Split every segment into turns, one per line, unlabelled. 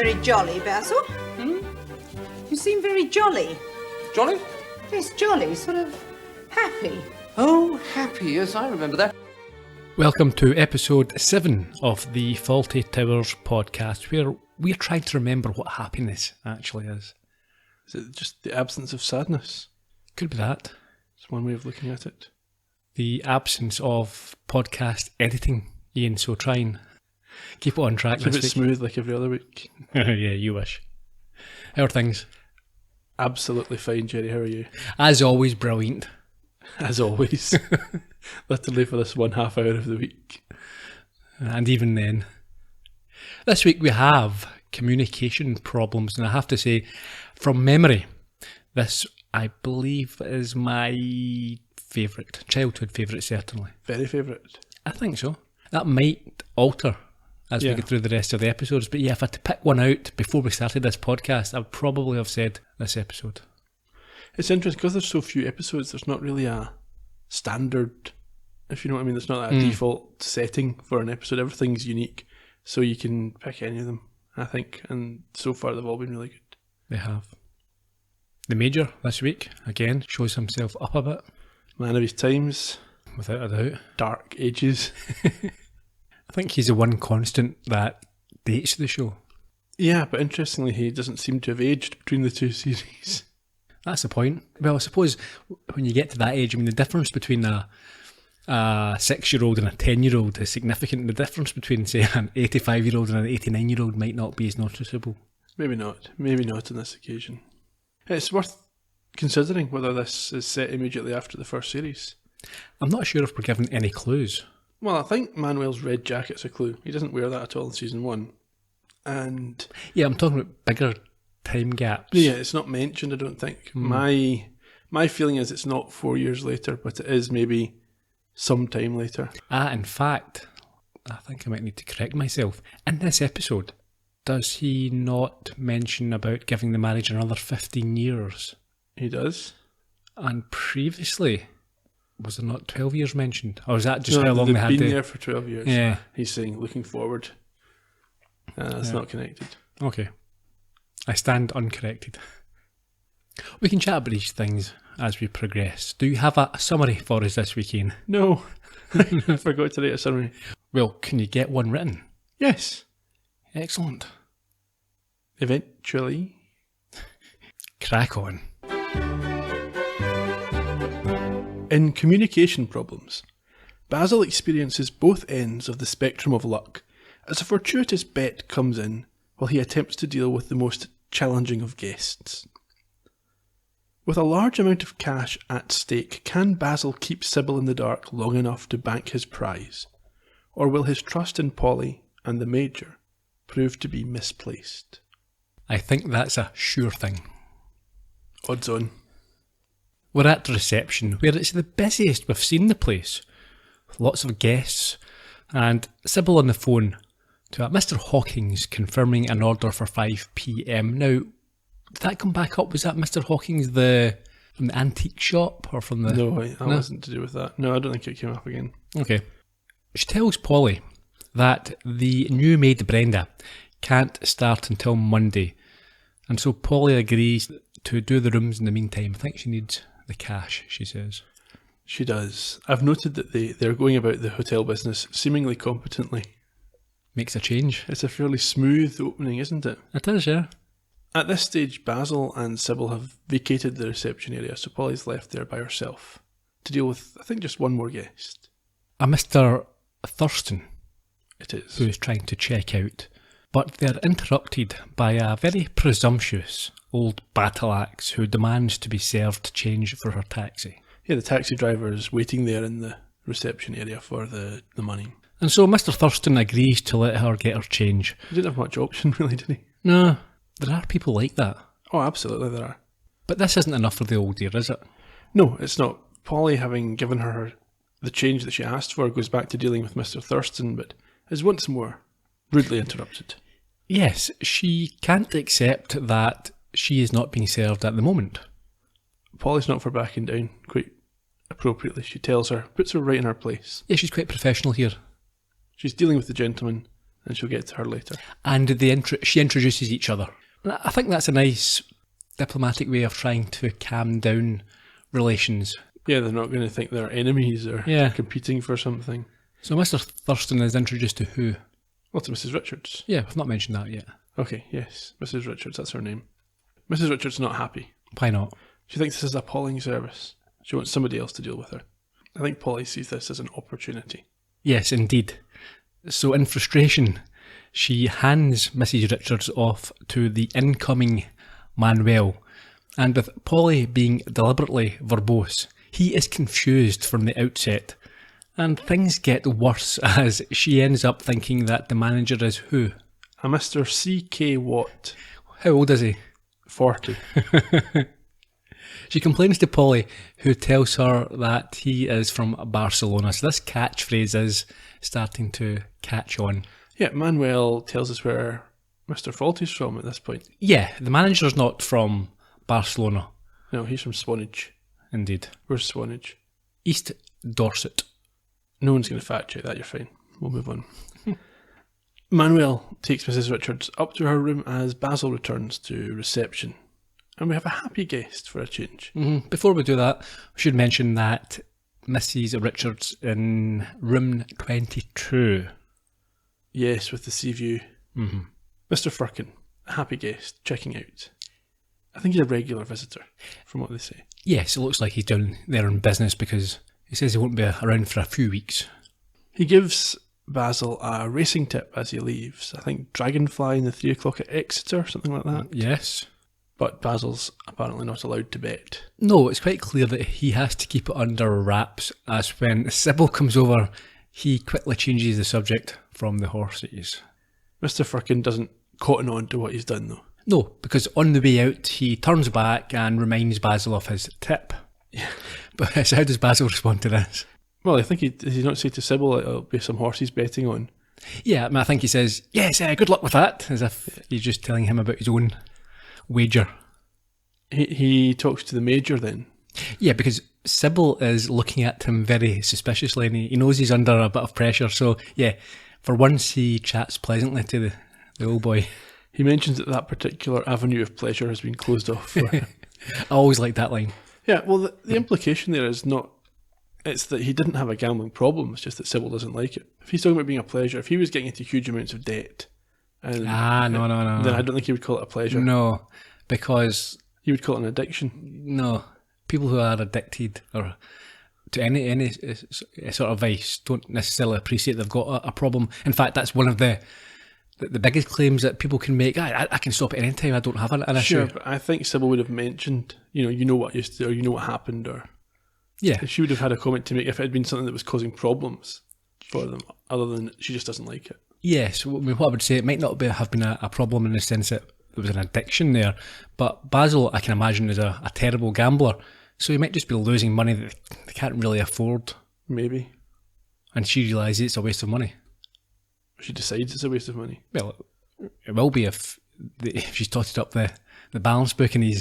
very jolly, Basil. You seem very jolly.
Jolly?
Yes, jolly, sort of happy.
Oh, happy, yes, I remember that.
Welcome to episode 7 of the Fawlty Towers podcast, where we're trying to remember what happiness actually is.
Is it just the absence of sadness?
Could be that.
It's one way of looking at it.
The absence of podcast editing, Ian, so try and keep it on track
Keep
this
it
week.
smooth like every other week.
Yeah, you wish. How are things?
Absolutely fine, Gerry. How are you?
As always, brilliant.
As always. Literally for this 1/2 hour of the week.
And even then. This week we have communication problems, and I have to say, from memory, this, I believe, is my favourite, childhood favourite, certainly.
Very favourite.
I think so. That might alter as we get through the rest of the episodes, but yeah, if I had to pick one out before we started this podcast, I would probably have said this episode.
It's interesting because there's so few episodes, there's not really a standard, if you know what I mean. There's not a default setting for an episode. Everything's unique, so you can pick any of them, I think, and so far they've all been really good.
They have. The Major this week, again, shows himself up a bit.
Man of his times.
Without a doubt.
Dark ages.
I think he's the one constant that dates the show.
Yeah, but interestingly, he doesn't seem to have aged between the two series.
That's the point. Well, I suppose when you get to that age, I mean, the difference between a 6-year-old and a 10-year-old is significant. The difference between, say, an 85-year-old and an 89-year-old might not be as noticeable.
Maybe not. Maybe not on this occasion. It's worth considering whether this is set immediately after the first series.
I'm not sure if we're given any clues.
Well, I think Manuel's red jacket's a clue. He doesn't wear that at all in season 1. And
Yeah, I'm talking about bigger time gaps.
yeah, it's not mentioned, I don't think. My feeling is it's not 4 years later, but it is maybe some time later.
In fact, I think I might need to correct myself. In this episode, does he not mention about giving the marriage another 15 years?
He does.
And previously, was there not 12 years mentioned? Or was that just
No,
how long
they've
they had
been
to...
there for 12 years.
Yeah.
He's saying looking forward. That's not connected.
Okay. I stand uncorrected. We can chat about these things as we progress. Do you have a summary for us this weekend?
No. I forgot to write a summary.
Well, can you get one written?
Yes.
Excellent.
Eventually.
Crack on.
In communication problems, Basil experiences both ends of the spectrum of luck as a fortuitous bet comes in while he attempts to deal with the most challenging of guests. With a large amount of cash at stake, can Basil keep Sybil in the dark long enough to bank his prize? Or will his trust in Polly and the Major prove to be misplaced?
I think that's a sure thing.
Odds on.
We're at the reception, where it's the busiest we've seen the place. Lots of guests, and Sybil on the phone to Mr. Hawkins confirming an order for 5 p.m. Now, did that come back up? Was that Mr. Hawkins from the antique shop or from the...
No, I wasn't to do with that. No, I don't think it came up again.
Okay. She tells Polly that the new maid Brenda can't start until Monday, and so Polly agrees to do the rooms in the meantime. I think she needs the cash, she says.
She does. I've noted that they're going about the hotel business seemingly competently.
Makes a change.
It's a fairly smooth opening, isn't it?
It is, yeah.
At this stage, Basil and Sybil have vacated the reception area, so Polly's left there by herself to deal with, I think, just one more guest.
A Mr. Thurston,
It is.
who is trying to check out, but they're interrupted by a very presumptuous old battle axe who demands to be served change for her taxi.
Yeah, the taxi driver is waiting there in the reception area for the money.
And so Mr. Thurston agrees to let her get her change.
He didn't have much option, really, did he?
No, there are people like that.
Oh, absolutely there are.
But this isn't enough for the old dear, is it?
No, it's not. Polly, having given her the change that she asked for, goes back to dealing with Mr. Thurston, but is once more rudely interrupted.
Yes, she can't accept that she is not being served at the moment.
Polly's not for backing down, quite appropriately. She tells her, puts her right in her place.
Yeah, she's quite professional here.
She's dealing with the gentleman, and she'll get to her later.
And she introduces each other. I think that's a nice diplomatic way of trying to calm down relations.
Yeah, they're not going to think they're enemies or competing for something.
So Mr. Thurston is introduced to who?
Well, to Mrs. Richards.
Yeah, I've not mentioned that yet.
Okay, yes, Mrs. Richards, that's her name. Mrs. Richards is not happy.
Why not?
She thinks this is an appalling service. She wants somebody else to deal with her. I think Polly sees this as an opportunity.
Yes, indeed. So in frustration, she hands Mrs. Richards off to the incoming Manuel. And with Polly being deliberately verbose, he is confused from the outset. And things get worse as she ends up thinking that the manager is who?
A Mr. C.K. Watt.
How old is he?
40.
She complains to Polly, who tells her that he is from Barcelona. So this catchphrase is starting to catch on.
Yeah, Manuel tells us where Mr. Fawlty's from at this point.
Yeah, the manager's not from Barcelona.
No, he's from Swanage.
Indeed.
Where's Swanage?
East Dorset.
No one's going to fact check that, you're fine. We'll move on. Manuel takes Mrs. Richards up to her room as Basil returns to reception. And we have a happy guest for a change.
Mm-hmm. Before we do that, we should mention that Mrs. Richards in room 22.
Yes, with the sea view.
Mm-hmm.
Mr. Firkin, a happy guest, checking out. I think he's a regular visitor, from what they say.
Yes, it looks like he's down there on business because he says he won't be around for a few weeks.
He gives Basil a racing tip as he leaves. I think Dragonfly in the 3 o'clock at Exeter, something like that.
Yes.
But Basil's apparently not allowed to bet.
No, it's quite clear that he has to keep it under wraps, as when Sybil comes over, he quickly changes the subject from the horses.
Mr. Firkin doesn't cotton on to what he's done, though.
No, because on the way out, he turns back and reminds Basil of his tip.
Yeah.
But so how does Basil respond to this?
Well, I think does he not say to Sybil it'll be some horses betting on?
Yeah, I mean, I think he says, yes, good luck with that, as if he's just telling him about his own wager.
He talks to the Major then.
Yeah, because Sybil is looking at him very suspiciously and he knows he's under a bit of pressure. So, yeah, for once he chats pleasantly to the old boy.
He mentions that particular avenue of pleasure has been closed off for him.
I always like that line.
Yeah, well, the implication there is not... It's that he didn't have a gambling problem, it's just that Sybil doesn't like it. If he's talking about being a pleasure, if he was getting into huge amounts of debt...
No.
Then I don't think he would call it a pleasure.
No, because...
He would call it an addiction.
No. People who are addicted or to any sort of vice don't necessarily appreciate they've got a problem. In fact, that's one of the biggest claims that people can make. I can stop at any time. I don't have an issue.
Sure, but I think Sybil would have mentioned, you know what used to, or you know what happened, or she would have had a comment to make if it had been something that was causing problems for them, other than she just doesn't like it. Yes,
I mean, what I would say, it might not have been a problem in the sense that there was an addiction there, but Basil, I can imagine, is a terrible gambler, so he might just be losing money that they can't really afford.
Maybe.
And she realises it's a waste of money.
She decides it's a waste of money.
Well, it will be if she's totted up the balance book and he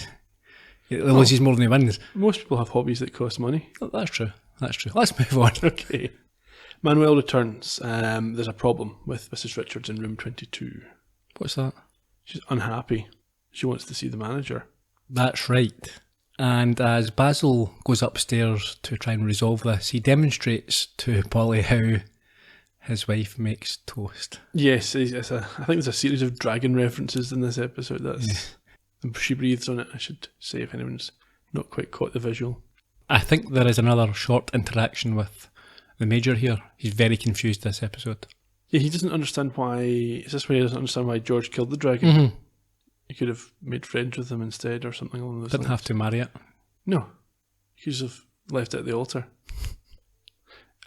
loses more than he wins.
Most people have hobbies that cost money.
Oh, that's true. Let's move on.
Okay. Manuel returns. There's a problem with Mrs. Richards in room 22.
What's that?
She's unhappy. She wants to see the manager.
That's right. And as Basil goes upstairs to try and resolve this, he demonstrates to Polly how his wife makes toast.
Yes, I think there's a series of dragon references in this episode. She breathes on it, I should say, if anyone's not quite caught the visual.
I think there is another short interaction with the Major here. He's very confused this episode.
Yeah, he doesn't understand why... Is this why he doesn't understand why George killed the dragon?
Mm-hmm.
He could have made friends with him instead or something along those
Didn't
lines.
have to marry it.
No. He could have left it at the altar.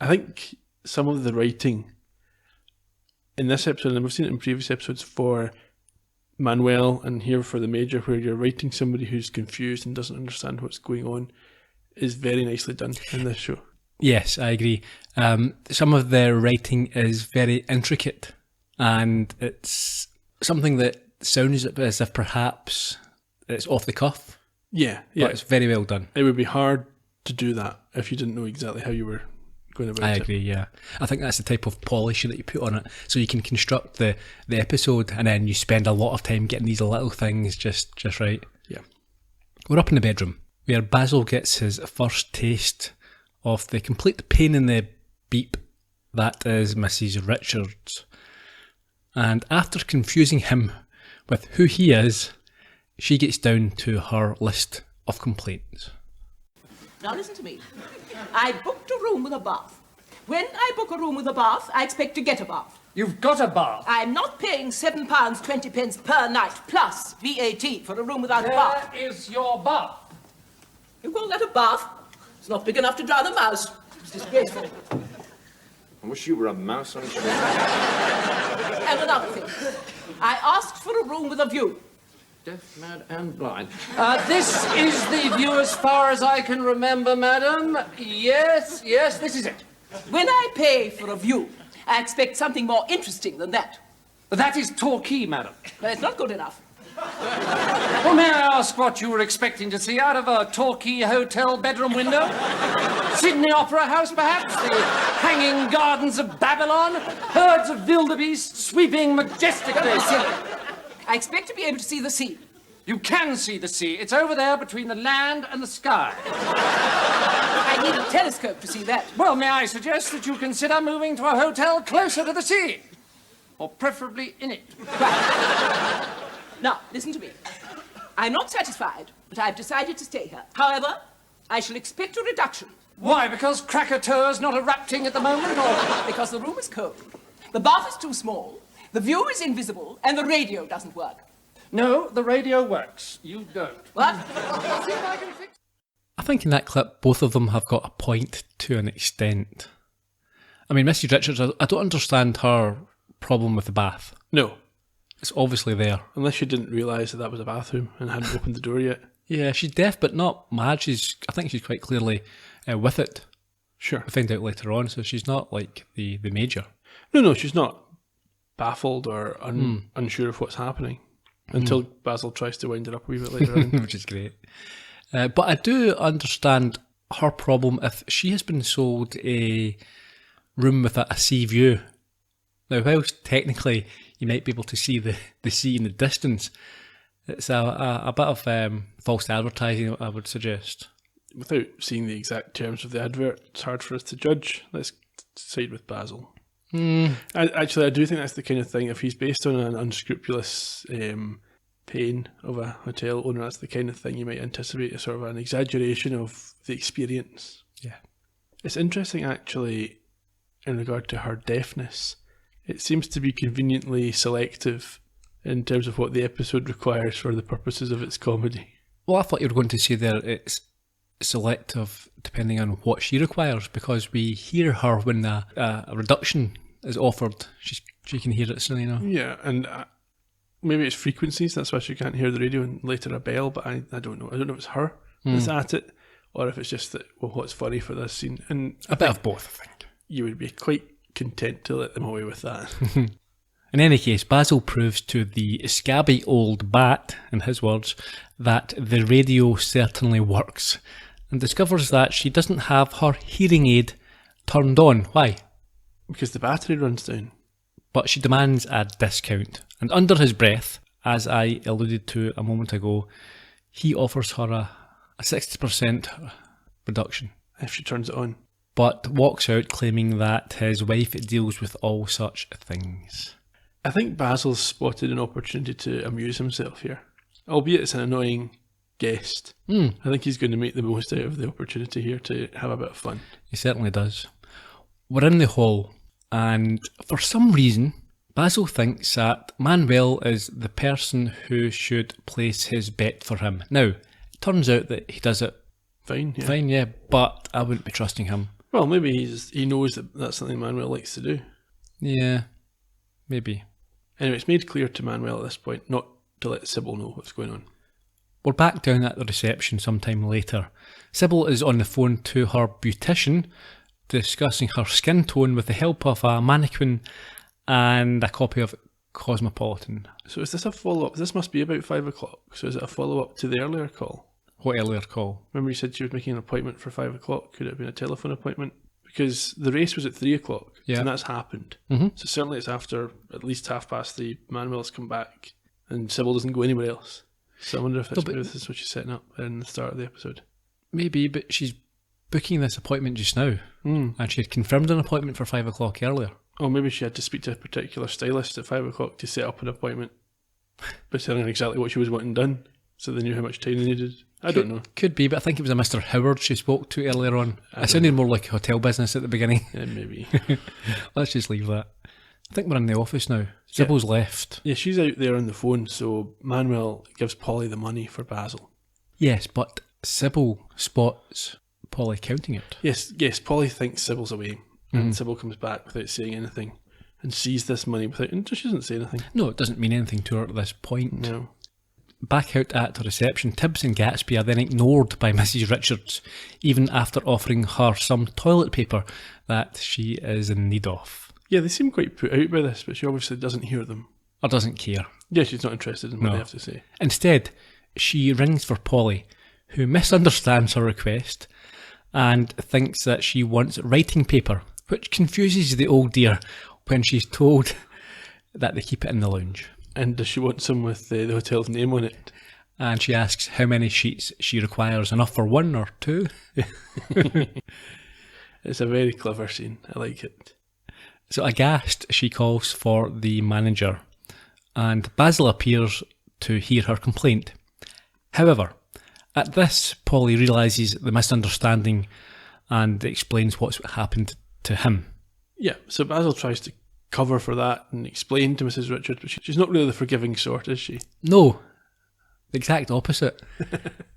I think some of the writing in this episode, and we've seen it in previous episodes for Manuel and here for the Major, where you're writing somebody who's confused and doesn't understand what's going on, is very nicely done in this show.
Yes, I agree. Some of their writing is very intricate and it's something that sounds as if perhaps it's off the cuff.
Yeah.
But it's very well done.
It would be hard to do that if you didn't know exactly how you were going about
I
it.
agree, yeah. I think that's the type of polish that you put on it. So you can construct the episode and then you spend a lot of time getting these little things just right.
Yeah.
We're up in the bedroom where Basil gets his first taste of the complete pain in the beep that is Mrs. Richards. And after confusing him with who he is, she gets down to her list of complaints.
Now listen to me. I booked a room with a bath. When I book a room with a bath, I expect to get a bath.
You've got a bath.
I'm not paying £7.20 per night plus VAT for a room without a bath.
Where is your bath?
You call that a bath? It's not big enough to drown a mouse. It's disgraceful.
I wish you were a mouse on a tree.
And another thing. I asked for a room with a view.
Deaf, mad, and blind.
This is the view as far as I can remember, madam. Yes, this is it.
When I pay for a view, I expect something more interesting than that.
That is Torquay, madam.
But it's not good enough.
Well, may I ask what you were expecting to see out of a Torquay hotel bedroom window? Sydney Opera House, perhaps? The hanging gardens of Babylon? Herds of wildebeest sweeping majestically.
I expect to be able to see the sea.
You can see the sea. It's over there between the land and the sky.
I need a telescope to see that.
Well, may I suggest that you consider moving to a hotel closer to the sea? Or preferably in it.
Right. Now, listen to me. I'm not satisfied, but I've decided to stay here. However, I shall expect a reduction.
Why, because Krakatoa's not erupting at the moment, or...?
Because the room is cold. The bath is too small. The view is invisible, and the radio doesn't work.
No, the radio works. You don't.
What?
See if I can fix...
I think in that clip, both of them have got a point to an extent. I mean, Mrs. Richards, I don't understand her problem with the bath.
No,
It's obviously there.
unless you didn't realise that was a bathroom and hadn't opened the door yet.
Yeah, she's deaf, but not mad. I think she's quite clearly with it.
Sure.
We'll find out later on, so she's not like the major.
No, she's not baffled or unsure of what's happening until Basil tries to wind her up a wee bit later on.
Which is great. But I do understand her problem if she has been sold a room with a sea view. Now, whilst technically you might be able to see the sea in the distance, it's a bit of false advertising, I would suggest.
Without seeing the exact terms of the advert, it's hard for us to judge. Let's side with Basil. Actually, I do think that's the kind of thing, if he's based on an unscrupulous pain of a hotel owner, that's the kind of thing you might anticipate, a sort of an exaggeration of the experience.
Yeah.
It's interesting, actually, in regard to her deafness. It seems to be conveniently selective in terms of what the episode requires for the purposes of its comedy.
Well, I thought you were going to say there it's selective depending on what she requires, because we hear her when a reduction is offered. She can hear it, so you know.
Yeah, and maybe it's frequencies, that's why she can't hear the radio, and later a bell, but I don't know. I don't know if it's her that's at it, or if it's just that, well, what's funny for this scene. And
A bit of both, I think.
you would be quite content to let them away with that.
In any case, Basil proves to the scabby old bat, in his words, that the radio certainly works, and discovers that she doesn't have her hearing aid turned on. Why?
Because the battery runs down.
But she demands a discount, and under his breath, as I alluded to a moment ago, he offers her a 60% reduction,
If she turns it on.
but walks out claiming that his wife deals with all such things.
I think Basil's spotted an opportunity to amuse himself here. Albeit it's an annoying guest. I think he's going to make the most out of the opportunity here to have a bit of fun.
He certainly does. We're in the hall, and for some reason, Basil thinks that Manuel is the person who should place his bet for him. Now, it turns out that he does it
Fine, yeah.
fine, yeah, but I wouldn't be trusting him.
Well, maybe he knows that that's something Manuel likes to do.
Yeah, maybe.
Anyway, it's made clear to Manuel at this point not to let Sybil know what's going on.
We're back down at the reception sometime later. Sybil is on the phone to her beautician, discussing her skin tone with the help of a mannequin and a copy of Cosmopolitan.
So is this a follow-up? This must be about 5 o'clock. So is it a follow-up to the earlier call?
What earlier call?
Remember you said she was making an appointment for 5 o'clock? Could it have been a telephone appointment? because the race was at 3 o'clock,
Yeah.
and that's happened.
Mhm.
So certainly it's after at least 3:30. Manuel's come back, and Sybil doesn't go anywhere else. So I wonder if
but-
maybe this is what she's setting up in the start of the episode.
Maybe, but she's booking this appointment just now. And she had confirmed an appointment for 5 o'clock earlier.
Or maybe she had to speak to a particular stylist at 5 o'clock to set up an appointment, but telling her exactly what she was wanting done, so they knew how much time they needed. I don't know.
Could be, but I think it was a Mr. Howard she spoke to earlier on. It sounded more like hotel business at the beginning.
Yeah, maybe.
Let's just leave that. I think we're in the office now. Sybil's left.
Yeah, she's out there on the phone, so Manuel gives Polly the money for Basil.
Yes, but Sybil spots Polly counting it.
Yes, Polly thinks Sybil's away, and Sybil comes back without saying anything, and sees this money without, and she doesn't say anything.
No, it doesn't mean anything to her at this point.
No.
Back out at the reception, Tibbs and Gatsby are then ignored by Mrs. Richards, even after offering her some toilet paper that she is in need of.
Yeah, they seem quite put out by this, but she obviously doesn't hear them.
Or doesn't care.
Yeah, she's not interested in what
No.
they have to say.
Instead, she rings for Polly, who misunderstands her request and thinks that she wants writing paper, which confuses the old dear when she's told that they keep it in the lounge.
And does she want some with the hotel's name on it?
And she asks how many sheets she requires, enough for 1 or 2.
It's a very clever scene. I like it.
So aghast, she calls for the manager, and Basil appears to hear her complaint. However, at this, Polly realises the misunderstanding and explains what's happened to him.
Yeah, so Basil tries to cover for that and explain to Mrs. Richards, but she's not really the forgiving sort, is she?
No, the exact opposite.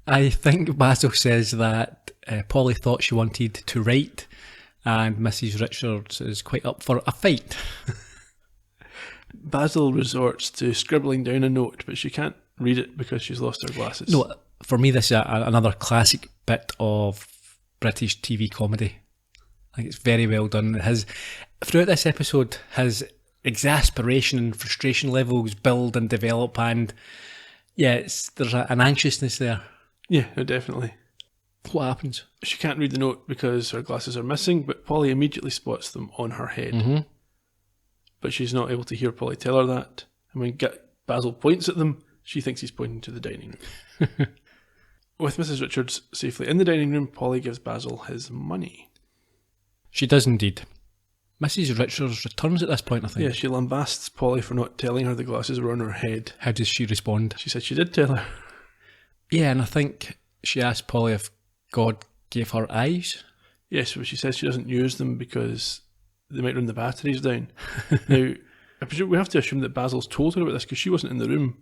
I think Basil says that Polly thought she wanted to write, and Mrs. Richards is quite up for a fight.
Basil resorts to scribbling down a note, but she can't read it because she's lost her glasses.
No, for me, this is another classic bit of British TV comedy. I think it's very well done. Throughout this episode, his exasperation and frustration levels build and develop, and there's an anxiousness there.
Yeah, no, definitely.
What happens?
She can't read the note because her glasses are missing, but Polly immediately spots them on her head.
Mm-hmm.
But she's not able to hear Polly tell her that. And when Basil points at them, she thinks he's pointing to the dining room. With Mrs. Richards safely in the dining room, Polly gives Basil his money.
She does indeed. Mrs. Richards returns at this point, I think.
Yeah, she lambasts Polly for not telling her the glasses were on her head.
How does she respond?
She said she did tell her.
Yeah, and I think she asked Polly if God gave her eyes.
Yes, but she says she doesn't use them because they might run the batteries down. Now, I presume we have to assume that Basil's told her about this because she wasn't in the room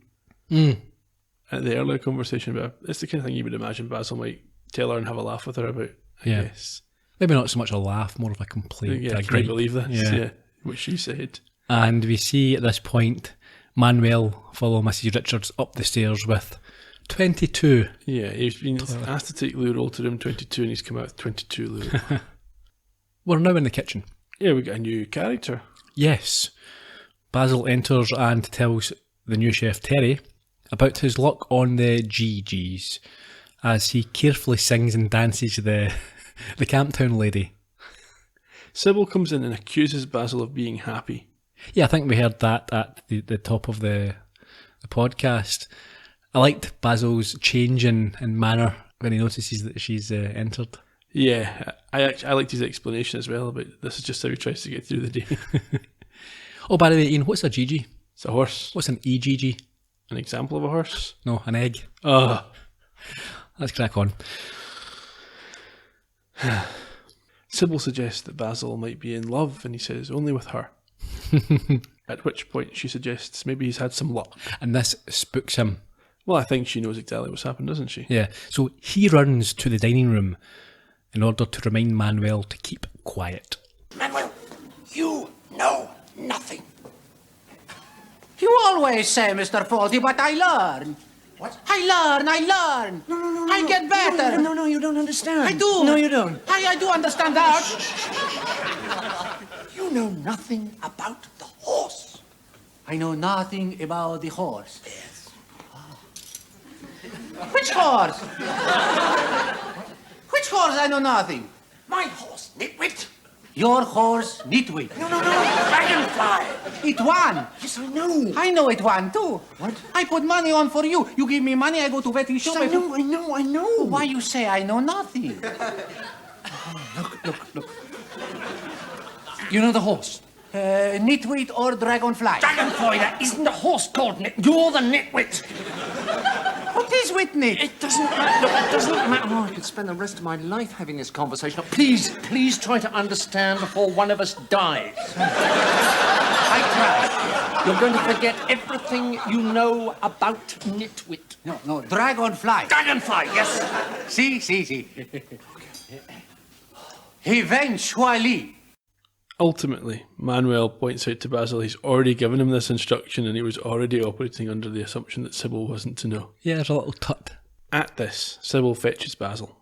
at the earlier conversation, but it's the kind of thing you would imagine Basil might tell her and have a laugh with her about, I guess.
Maybe not so much a laugh, more of a complaint.
Yeah,
a
I
gripe.
can't believe this.
Yeah.
Yeah, what she said.
And we see at this point Manuel follow Mrs. Richards up the stairs with 22.
Yeah, he's been asked to take Lou Roll to room 22 and he's come out with 22 Lou.
We're now in the kitchen.
Yeah, we got a new character.
Yes. Basil enters and tells the new chef Terry about his luck on the GGs as he carefully sings and dances the Camptown lady.
Sybil comes in and accuses Basil of being happy.
Yeah, I think we heard that at the top of the podcast. I liked Basil's change in manner when he notices that she's entered.
Yeah, I liked his explanation as well, but this is just how he tries to get through the day.
Oh, by the way, Ian, what's a GG?
It's a horse.
What's an EGG?
An example of a horse?
No, an egg.
Oh.
Let's crack on.
Sybil suggests that Basil might be in love, and he says only with her. At which point she suggests maybe he's had some luck.
And this spooks him.
Well, I think she knows exactly what's happened, doesn't she?
Yeah, so he runs to the dining room in order to remind Manuel to keep quiet.
Manuel, you know nothing. You always say, Mr. Fawlty, but I learn. What? I learn. No. I get better.
No, you don't understand.
I do.
No, you don't.
I do understand that.
You know nothing about the horse.
I know nothing about the horse. Yes. Which horse? Which horse I know nothing?
My horse, nitwit.
Your horse, Nitwit.
No, Dragonfly!
It won.
Yes, I know.
I know it won too.
What?
I put money on for you. You give me money, I go to betting shop.
Yes, I know.
Why you say I know nothing? Look. You know the horse? Nitwit or Dragonfly?
Dragonfly, that isn't a horse called Nit. You're the Nitwit.
What is with Nit?
It doesn't matter. Look, it doesn't matter.
Oh, I could spend the rest of my life having this conversation. Please try to understand before one of us dies.
I try.
You're going to forget everything you know about Nitwit.
No, Dragonfly.
Dragonfly, yes.
See. Eventually.
Ultimately, Manuel points out to Basil he's already given him this instruction and he was already operating under the assumption that Sybil wasn't to know.
Yeah, there's a little tut.
At this, Sybil fetches Basil.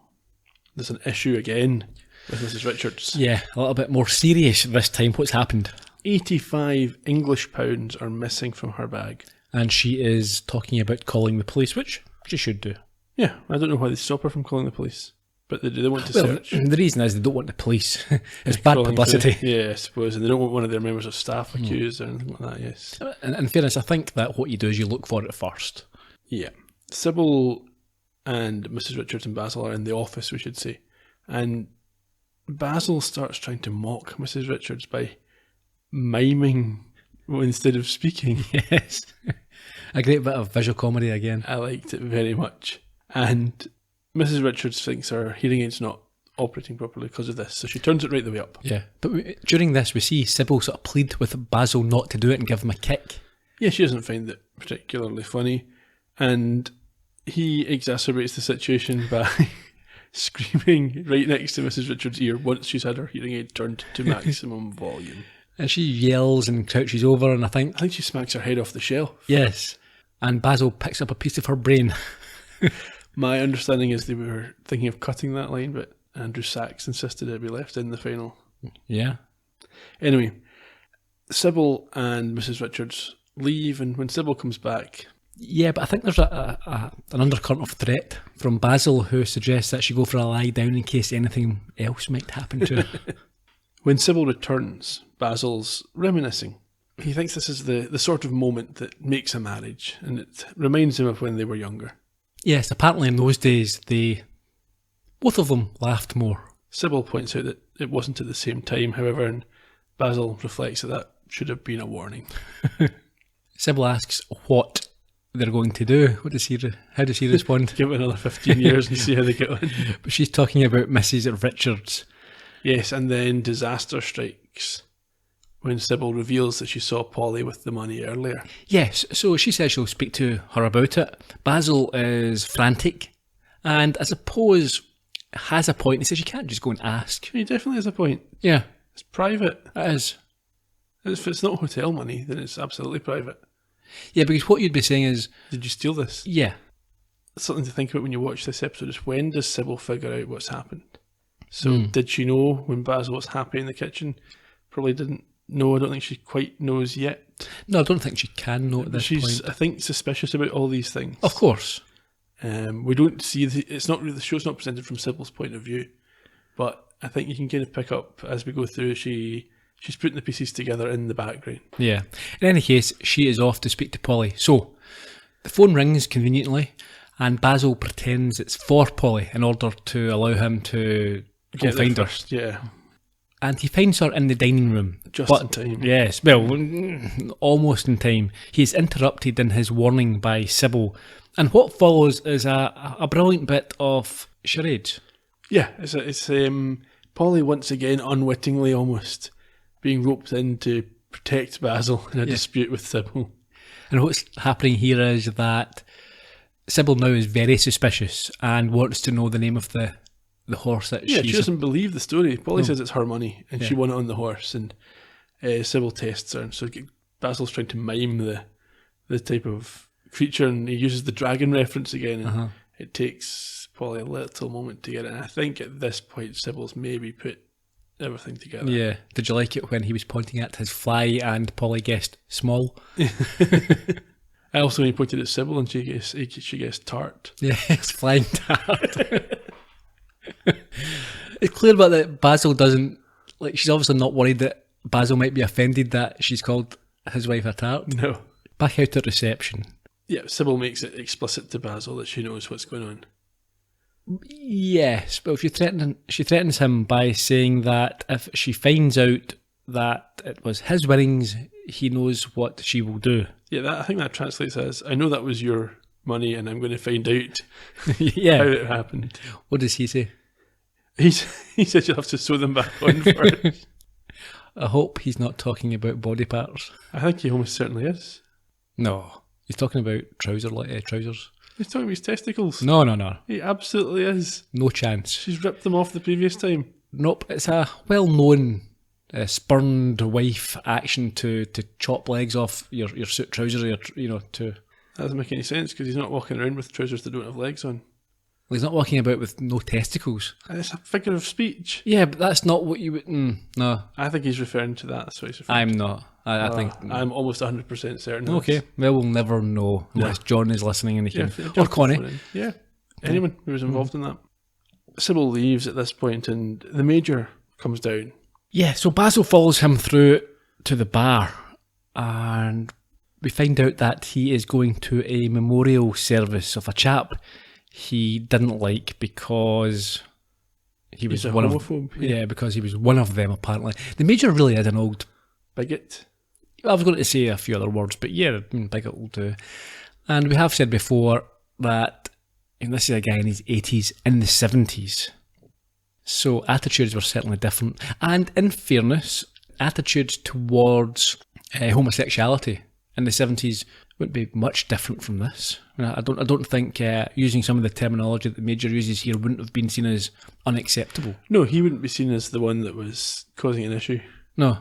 There's an issue again with Mrs. Richards.
Yeah, a little bit more serious this time. What's happened?
85 English pounds are missing from her bag.
And she is talking about calling the police, which she should do.
Yeah, I don't know why they stop her from calling the police. But they do. They want to
Well,
search.
the reason is they don't want the police. It's bad
Calling
publicity.
to- yeah, I suppose. And they don't want one of their members of staff accused or anything like that, yes.
And in fairness, I think that what you do is you look for it first.
Yeah. Sybil and Mrs. Richards and Basil are in the office, we should say. And Basil starts trying to mock Mrs. Richards by miming instead of speaking.
Yes. A great bit of visual comedy again.
I liked it very much. And Mrs. Richards thinks her hearing aid's not operating properly because of this, so she turns it right the way up.
Yeah. But during this, we see Sybil sort of plead with Basil not to do it and give him a kick.
Yeah, she doesn't find it particularly funny. And he exacerbates the situation by screaming right next to Mrs. Richards' ear once she's had her hearing aid turned to maximum volume.
And she yells and crouches over, and I think,
she smacks her head off the shelf.
yes. And Basil picks up a piece of her brain.
My understanding is they were thinking of cutting that line, but Andrew Sachs insisted it be left in the final.
Yeah.
Anyway, Sybil and Mrs. Richards leave, and when Sybil comes back...
Yeah, but I think there's an undercurrent of threat from Basil who suggests that she go for a lie down in case anything else might happen to her.
When Sybil returns, Basil's reminiscing. He thinks this is the sort of moment that makes a marriage, and it reminds him of when they were younger.
Yes, apparently in those days, both of them laughed more.
Sybil points out that it wasn't at the same time, however, and Basil reflects that should have been a warning.
Sybil asks what they're going to do. How does he respond?
Give it another 15 years and see how they get on.
But she's talking about Mrs. Richards.
Yes, and then disaster strikes when Sybil reveals that she saw Polly with the money earlier.
Yes, so she says she'll speak to her about it. Basil is frantic, and I suppose has a point. He says you can't just go and ask.
He definitely has a point.
Yeah,
It's private.
it is.
If it's not hotel money, then it's absolutely private.
Yeah, because what you'd be saying is,
Did you steal this?
yeah,
Something to think about when you watch this episode is when does Sybil figure out what's happened? So did she know when Basil was happy in the kitchen? Probably didn't know. I don't think she quite knows yet.
no, I don't think she can know at this
She's,
point.
I think, suspicious about all these things.
Of course.
We don't see it's not really, the show's not presented from Sybil's point of view, but I think you can kind of pick up as we go through. She's putting the pieces together in the background.
Yeah. In any case, she is off to speak to Polly. So, the phone rings conveniently, and Basil pretends it's for Polly in order to allow him to go
Get there
find her.
first, yeah.
And he finds her in the dining room.
Just
But-
in time.
Yes, well, almost in time. He is interrupted in his warning by Sybil. And what follows is a brilliant bit of charades.
Yeah, it's Polly once again unwittingly almost being roped in to protect Basil in a dispute with Sybil.
And what's happening here is that Sybil now is very suspicious and wants to know the name of the horse that
Yeah,
she's...
she doesn't believe the story. Polly says it's her money and she won it on the horse, and Sybil tests her. And so Basil's trying to mime the type of creature, and he uses the dragon reference again, and it takes Polly a little moment to get it. And I think at this point Sybil's maybe put everything together.
Yeah. Did you like it when he was pointing at his fly and Polly guessed small?
I also when he pointed at Sybil and she guessed tart.
Yes, flying tart. It's clear but that Basil doesn't Like, she's obviously not worried that Basil might be offended that she's called his wife a tart.
No.
Back out at reception.
Yeah, Sybil makes it explicit to Basil that she knows what's going on.
Yes, but she threatens him by saying that if she finds out that it was his winnings, he knows what she will do.
Yeah, I think that translates as, I know that was your money and I'm going to find out
Yeah.
how it happened.
What does he say?
He said you'll have to sew them back on first.
I hope he's not talking about body parts.
I think he almost certainly is.
No, he's talking about trousers.
He's talking about his testicles.
No.
He absolutely is.
No chance.
She's ripped them off the previous time.
Nope, it's a well-known spurned wife action to chop legs off your suit trousers, or to...
That doesn't make any sense because he's not walking around with trousers that don't have legs on.
Well, he's not walking about with no testicles.
And it's a figure of speech.
Yeah, but that's not what you would... no,
I think he's referring to that. That's what he's referring
I'm not. I think...
I'm almost 100% certain. of
Okay,
this.
well, we'll never know unless John is listening and he can...
Yeah,
or Connie.
Yeah, anyone who was involved in that. Sybil leaves at this point and the Major comes down.
Yeah, so Basil follows him through to the bar and we find out that he is going to a memorial service of a chap he didn't like because he was
He's a
one
homophobe,
of...
yeah.
Yeah, because he was one of them, apparently. The Major really is an old...
Bigot.
I was going to say a few other words, but yeah, bigot will do. And we have said before that, and this is a guy in his 80s, in the 70s. So attitudes were certainly different. And in fairness, attitudes towards homosexuality in the 70s wouldn't be much different from this. I don't think using some of the terminology that the Major uses here wouldn't have been seen as unacceptable.
No, he wouldn't be seen as the one that was causing an issue.
No.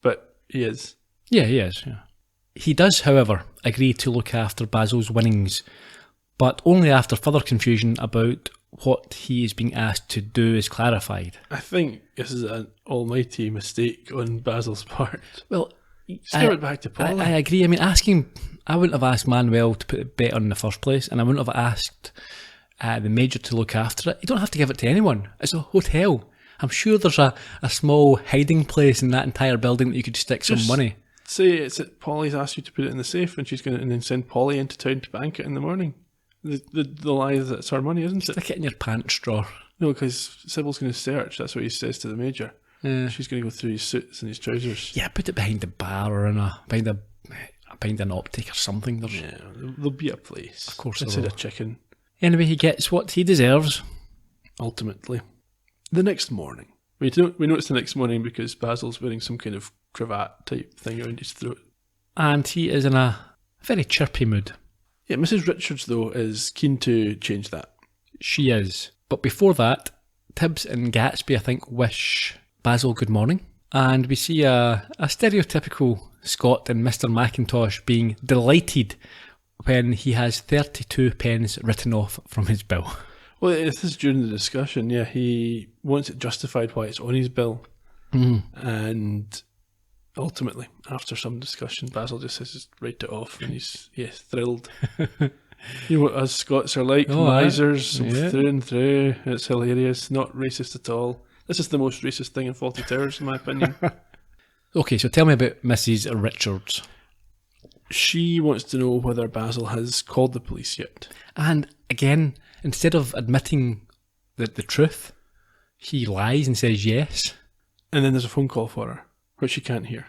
But he is.
Yeah, he is. Yeah. He does, however, agree to look after Basil's winnings, but only after further confusion about what he is being asked to do is clarified.
I think this is an almighty mistake on Basil's part.
Well,
Just give it back to Paula.
I agree. I mean, I wouldn't have asked Manuel to put a bet on in the first place, and I wouldn't have asked the Major to look after it. You don't have to give it to anyone. It's a hotel. I'm sure there's a small hiding place in that entire building that you could stick some money.
Say it's that Polly's asked you to put it in the safe and she's going to, and then send Polly into town to bank it in the morning. The lie is that it's her money, isn't it?
Stick it in your pants drawer.
No, because Sybil's going to search. That's what he says to the Major.
Yeah.
She's going to go through his suits and his trousers.
Yeah, put it behind the bar or behind an optic or something.
Yeah, there'll be a place.
Of course there
instead
will.
of chicken.
Anyway, he gets what he deserves.
Ultimately. The next morning. We know it's the next morning because Basil's wearing some kind of cravat type thing around his throat.
And he is in a very chirpy mood.
Yeah, Mrs. Richards, though, is keen to change that.
She is. But before that, Tibbs and Gatsby, I think, wish Basil good morning. And we see a stereotypical Scot in Mr. Macintosh being delighted when he has 32 pence written off from his bill.
Well, this is during the discussion, yeah. He wants it justified why it's on his bill. And ultimately, after some discussion, Basil just says, just write it off, and he's thrilled. You know what us Scots are like, misers through and through. It's hilarious, not racist at all. This is the most racist thing in Fawlty Towers, in my opinion.
Okay, so tell me about Mrs. Richards.
She wants to know whether Basil has called the police yet.
And again, instead of admitting the truth, he lies and says yes.
And then there's a phone call for her, which she can't hear.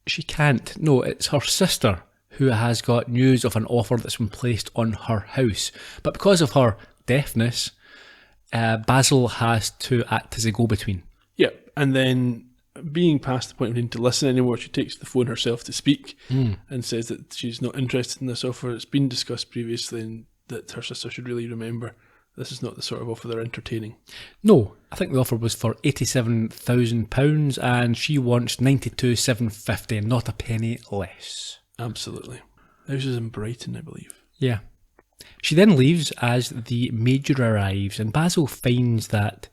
She can't. No, it's her sister who has got news of an offer that's been placed on her house. But because of her deafness, Basil has to act as a go-between.
Yeah, and then being past the point of needing to listen anymore, she takes the phone herself to speak and says that she's not interested in this offer. It's been discussed previously and that her sister should really remember this is not the sort of offer they're entertaining.
No, I think the offer was for £87,000 and she wants £92,750, not a penny less.
Absolutely. The house is in Brighton, I believe.
Yeah. She then leaves as the Major arrives and Basil finds that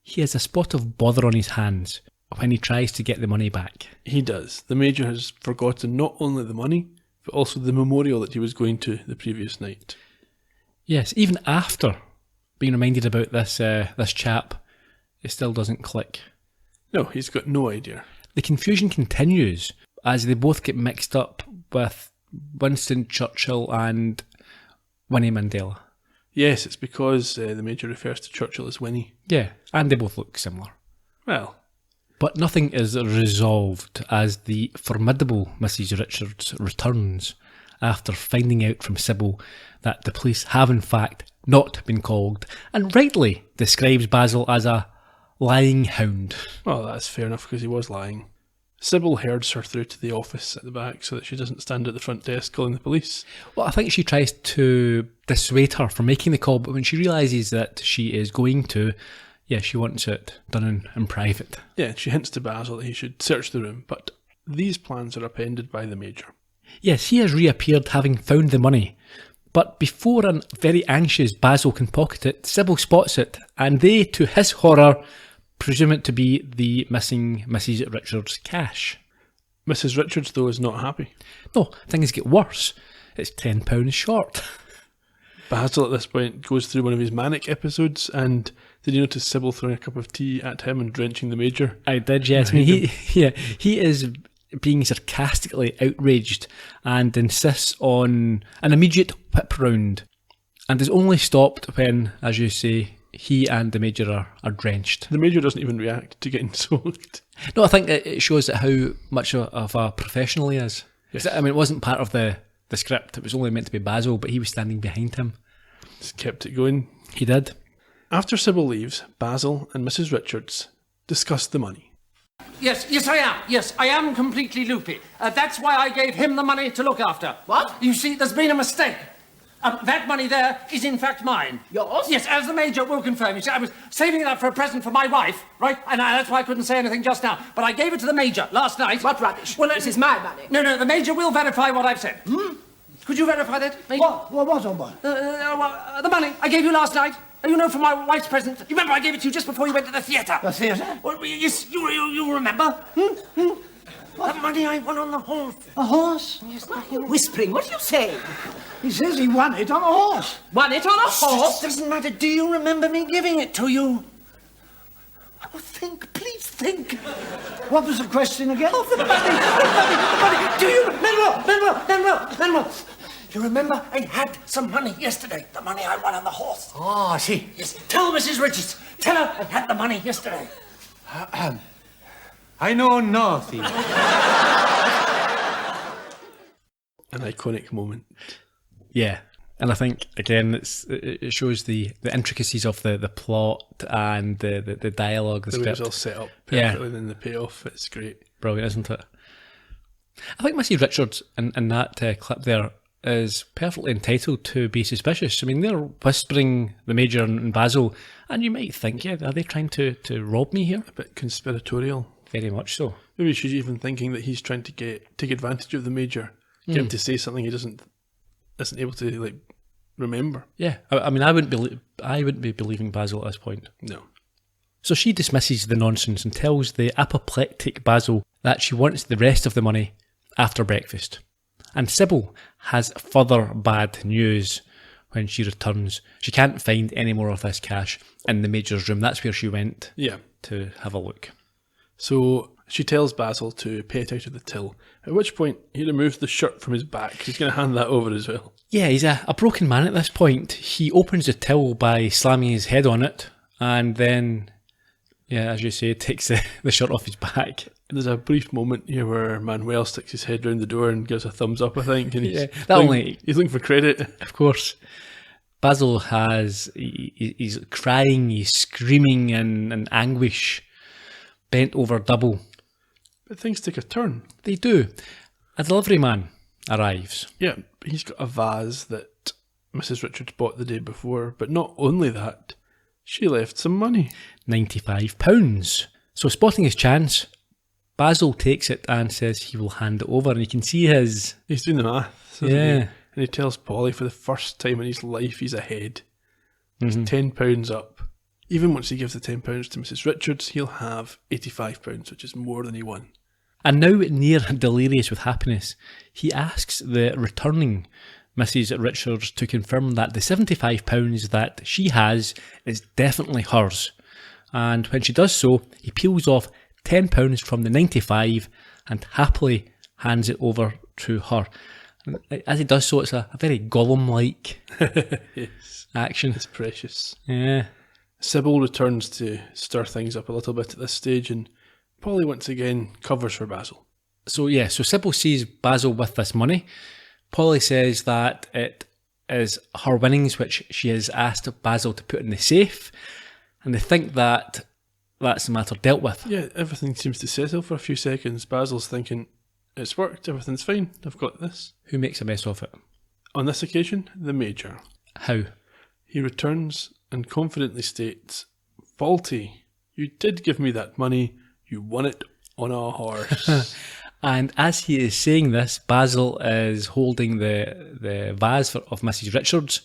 he has a spot of bother on his hands when he tries to get the money back.
He does. The Major has forgotten not only the money, but also the memorial that he was going to the previous night.
Yes, even after being reminded about this chap, it still doesn't click.
No, he's got no idea.
The confusion continues as they both get mixed up with Winston Churchill and Winnie Mandela.
Yes, it's because the Major refers to Churchill as Winnie.
Yeah, and they both look similar.
Well,
but nothing is resolved as the formidable Mrs. Richards returns after finding out from Sybil that the police have in fact not been called, and rightly describes Basil as a lying hound.
well, that's fair enough because he was lying. Sybil herds her through to the office at the back so that she doesn't stand at the front desk calling the police.
Well, I think she tries to dissuade her from making the call, but when she realises that she is going to, yeah, she wants it done in private.
Yeah, she hints to Basil that he should search the room, but these plans are appended by the Major.
Yes, he has reappeared having found the money, but before a very anxious Basil can pocket it, Sybil spots it, and they, to his horror, presume it to be the missing Mrs. Richards' cash.
Mrs. Richards, though, is not happy.
No, things get worse. It's £10 short.
Basil at this point goes through one of his manic episodes, and did you notice Sybil throwing a cup of tea at him and drenching the Major?
I did, yes. I mean, he is being sarcastically outraged and insists on an immediate whip round, and is only stopped when, as you say, he and the Major are drenched.
The Major doesn't even react to getting soaked.
No, I think it shows how much of a professional he is.
Yes.
I mean, it wasn't part of the script. It was only meant to be Basil, but he was standing behind him.
Just kept it going.
He did.
After Sybil leaves, Basil and Mrs. Richards discuss the money.
Yes, I am. Yes, I am completely loopy. That's why I gave him the money to look after.
What?
You see, there's been a mistake. That money there is in fact mine.
Yours?
Yes, as the Major will confirm. You see, I was saving it up for a present for my wife, right? And that's why I couldn't say anything just now. But I gave it to the Major last night.
What rubbish?
Well,
this is my money.
No, the Major will verify what I've said. Could you verify that, Major?
What was on board?
The money I gave you last night. You know, for my wife's present. You remember I gave it to you just before you went to the theatre?
The theatre?
Well, yes, you remember? The money I won on the horse.
A horse?
Yes,
What are you whispering? What are you saying?
He says he won it on a horse.
Won it on a horse?
Doesn't matter. Do you remember me giving it to you? Oh, think, please think.
What was the question again?
Oh, the money. Do you, Manuel? You remember I had some money yesterday? The money I won on the horse.
Oh, I see.
Yes. Tell Mrs. Richards. Tell her I had the money yesterday.
I know nothing.
An iconic moment.
Yeah. And I think, again, it shows the intricacies of the plot and the dialogue, the
The way it's
script.
all set up
Yeah.
perfectly, then the payoff, it's great.
Brilliant, isn't it? I think Mrs. Richards in that clip there is perfectly entitled to be suspicious. I mean, they're whispering the Major and Basil, and you might think, yeah, are they trying to rob me here?
A bit conspiratorial.
Very much so.
Maybe she's even thinking that he's trying to take advantage of the Major, get him to say something he isn't able to remember.
Yeah, I mean, I wouldn't be believing Basil at this point.
No.
So she dismisses the nonsense and tells the apoplectic Basil that she wants the rest of the money after breakfast. And Sybil has further bad news when she returns. She can't find any more of this cash in the Major's room. That's where she went
Yeah.
to have a look.
So she tells Basil to pay it out of the till, at which point he removes the shirt from his back. He's going to hand that over as well.
Yeah, he's a broken man at this point. He opens the till by slamming his head on it, and then, yeah, as you say, takes the shirt off his back.
There's a brief moment here where Manuel sticks his head round the door and gives a thumbs up, I think. And
Yeah, that only-
he's looking for credit.
Of course. Basil he's crying, he's screaming in anguish, bent over double.
But things take a turn.
They do. A delivery man arrives.
Yeah, he's got a vase that Mrs. Richards bought the day before, but not only that, she left some money.
£95. So spotting his chance, Basil takes it and says he will hand it over, and you can see his...
He's doing the math. Isn't
Yeah.
he? And he tells Polly for the first time in his life he's ahead. He's £10 up. Even once he gives the £10 to Mrs. Richards, he'll have £85, which is more than he won.
And now near delirious with happiness, he asks the returning Mrs. Richards to confirm that the £75 that she has is definitely hers. And when she does so, he peels off £10 from the 95 and happily hands it over to her. And as he does so, it's a very Gollum-like
Yes,
action.
it's precious.
Yeah.
Sybil returns to stir things up a little bit at this stage, and Polly once again covers for Basil.
So Sybil sees Basil with this money. Polly says that it is her winnings, which she has asked Basil to put in the safe, and they think that that's the matter dealt with.
Yeah, everything seems to settle for a few seconds. Basil's thinking, it's worked, everything's fine, I've got this.
Who makes a mess of it?
On this occasion, the Major.
How?
He returns and confidently states, Fawlty, you did give me that money, you won it on a horse.
And as he is saying this, Basil is holding the vase of Mrs. Richards,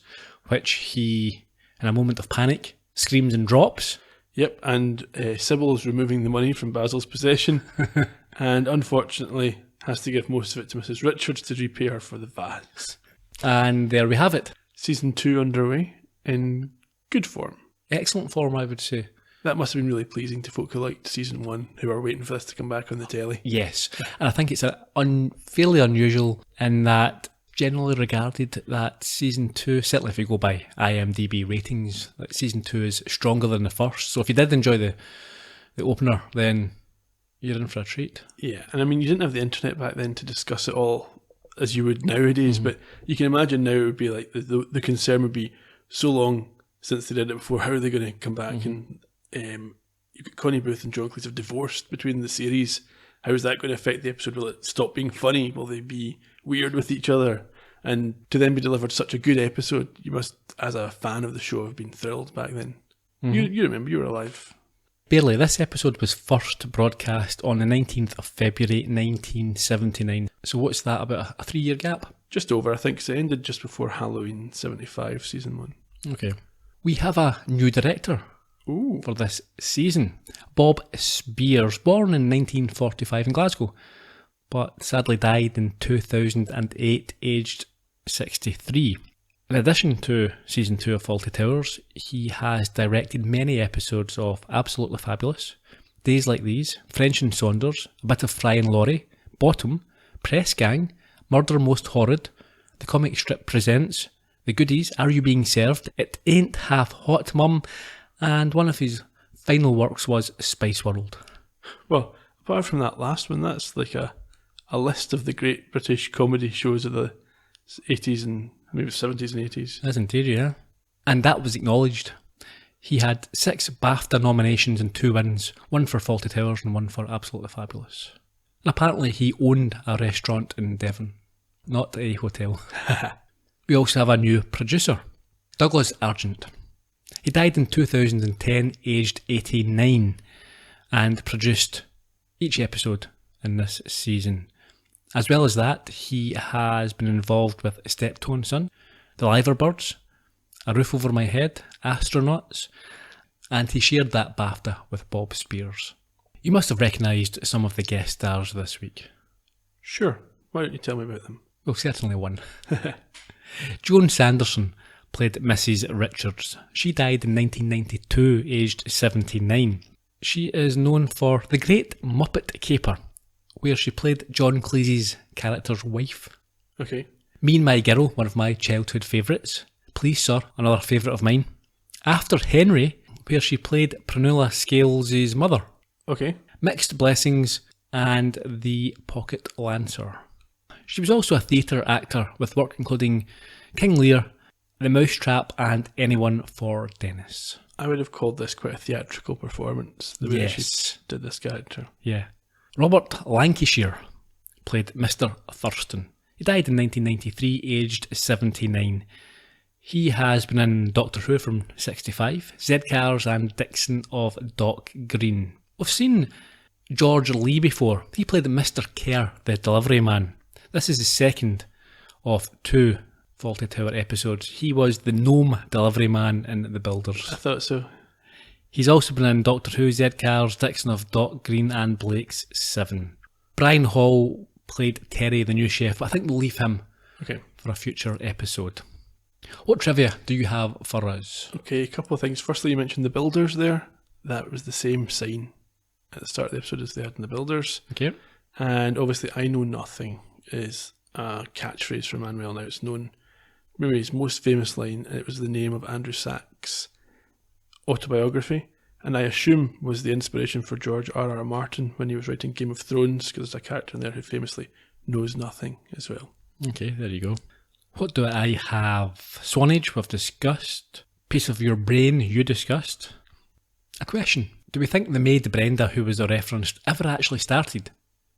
which he, in a moment of panic, screams and drops.
Yep, and Sybil is removing the money from Basil's possession, and unfortunately has to give most of it to Mrs. Richards to repay her for the vase.
And there we have it.
Season 2 underway in good form.
Excellent form, I would say.
That must have been really pleasing to folk who liked Season 1, who are waiting for this to come back on the telly.
Yes, and I think it's fairly unusual in that generally regarded that Season 2, certainly if you go by IMDb ratings, that Season 2 is stronger than the first. So if you did enjoy the opener, then you're in for a treat.
Yeah, and I mean, you didn't have the internet back then to discuss it all as you would nowadays, but you can imagine now it would be like the concern would be so long since they did it before, how are they going to come back? And you've got Connie Booth and John Cleese have divorced between the series. How is that going to affect the episode? Will it stop being funny? Will they be weird with each other? And to then be delivered such a good episode, you must, as a fan of the show, have been thrilled back then. You remember, you were alive.
Barely. This episode was first broadcast on the 19th of February 1979. So what's that, about a 3-year gap?
Just over, I think. So it ended just before Halloween 75, Season 1.
Okay. We have a new director for this season. Bob Spears, born in 1945 in Glasgow, but sadly died in 2008, aged 63. In addition to Season 2 of Fawlty Towers, he has directed many episodes of Absolutely Fabulous, Days Like These, French and Saunders, A Bit of Fry and Laurie, Bottom, Press Gang, Murder Most Horrid, The Comic Strip Presents, The Goodies, Are You Being Served, It Ain't Half Hot Mum, and one of his final works was Spice World.
Well, apart from that last one, that's like a list of the great British comedy shows of the 80s and maybe 70s and 80s.
That's indeed, yeah. And that was acknowledged. He had 6 BAFTA nominations and 2 wins, one for Fawlty Towers and one for Absolutely Fabulous. And apparently he owned a restaurant in Devon, not a hotel. We also have a new producer, Douglas Argent. He died in 2010, aged 89, and produced each episode in this season. As well as that, he has been involved with Steptoe & Son, The Liverbirds, A Roof Over My Head, Astronauts, and he shared that BAFTA with Bob Spears. You must have recognised some of the guest stars this week.
Sure. Why don't you tell me about them?
Well, certainly one. Joan Sanderson played Mrs. Richards. She died in 1992, aged 79. She is known for The Great Muppet Caper, where she played John Cleese's character's wife.
Okay.
Me and My Girl, one of my childhood favourites. Please Sir, another favourite of mine. After Henry, where she played Prunella Scales' mother.
Okay.
Mixed Blessings and The Pocket Lancer. She was also a theatre actor with work including King Lear, The Mousetrap and Anyone for Dennis.
I would have called this quite a theatrical performance, the way she did this character.
Yeah. Robert Lancashire played Mr. Thurston. He died in 1993, aged 79. He has been in Doctor Who from 65, Z-Cars and Dixon of Dock Green. We've seen George Lee before. He played Mr. Kerr, the delivery man. This is the second of 2 Fawlty Tower episodes. He was the gnome delivery man in The Builders.
I thought so.
He's also been in Doctor Who, Z-Cars, Dixon of Dock Green and Blake's 7. Brian Hall played Terry, the new chef, but I think we'll leave him for a future episode. What trivia do you have for us?
Okay, a couple of things. Firstly, you mentioned The Builders there. That was the same sign at the start of the episode as they had in The Builders.
Okay.
And obviously, I know nothing is a catchphrase for Manuel now. It's known. Remember his most famous line, and it was the name of Andrew Sachs' autobiography, and I assume was the inspiration for George R.R. Martin when he was writing Game of Thrones, because there's a character in there who famously knows nothing as well.
Okay, there you go. What do I have? Swanage, we've discussed. Piece of your brain, you discussed. A question. Do we think the maid Brenda, who was referenced, ever actually started?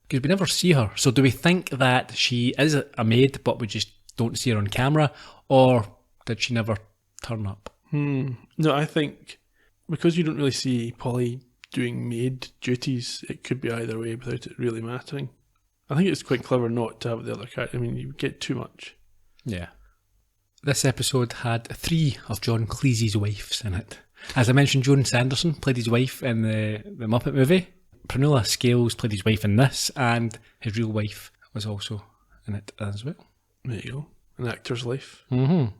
Because we never see her. So do we think that she is a maid, but we just don't see her on camera? Or did she never turn up?
No, I think because you don't really see Polly doing maid duties, it could be either way without it really mattering. I think it's quite clever not to have the other character. I mean, you get too much.
Yeah. This episode had 3 of John Cleese's wives in it. As I mentioned, Joan Sanderson played his wife in the Muppet movie. Prunella Scales played his wife in this, and his real wife was also in it as well.
There you go. An actor's life.
Mm-hmm.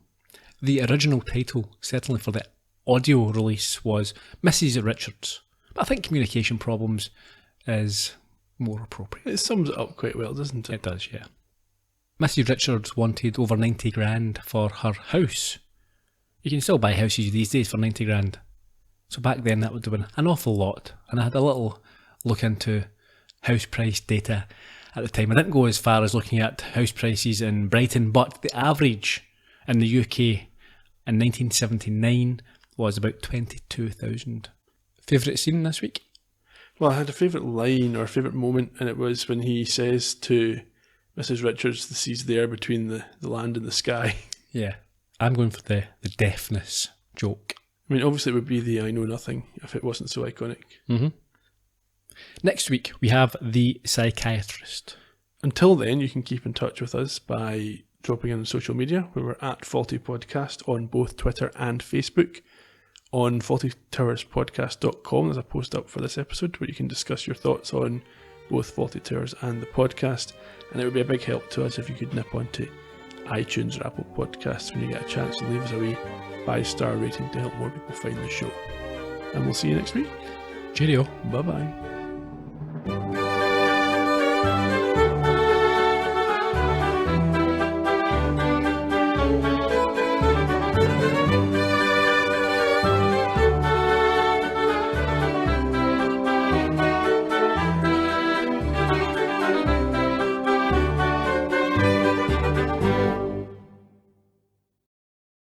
The original title, certainly for the audio release, was Mrs. Richards. But I think communication problems is more appropriate.
It sums it up quite well, doesn't it?
It does, yeah. Mrs. Richards wanted over 90 grand for her house. You can still buy houses these days for 90 grand. So back then that would have been an awful lot. And I had a little look into house price data at the time. I didn't go as far as looking at house prices in Brighton, but the average in the UK in 1979 was about 22,000. Favourite scene this week?
Well, I had a favourite line or favourite moment, and it was when he says to Mrs. Richards, the sea's there between the land and the sky.
Yeah. I'm going for the deafness joke.
I mean, obviously it would be the I know nothing if it wasn't so iconic.
Mm-hmm. Next week, we have The Psychiatrist.
Until then, you can keep in touch with us by dropping in on social media, where we're at Fawlty Podcast on both Twitter and Facebook. On FawltyTowersPodcast.com, there's a post up for this episode where you can discuss your thoughts on both Fawlty Towers and the podcast. And it would be a big help to us if you could nip onto iTunes or Apple Podcasts when you get a chance to leave us a wee 5-star rating to help more people find the show. And we'll see you next week.
Cheerio.
Bye-bye.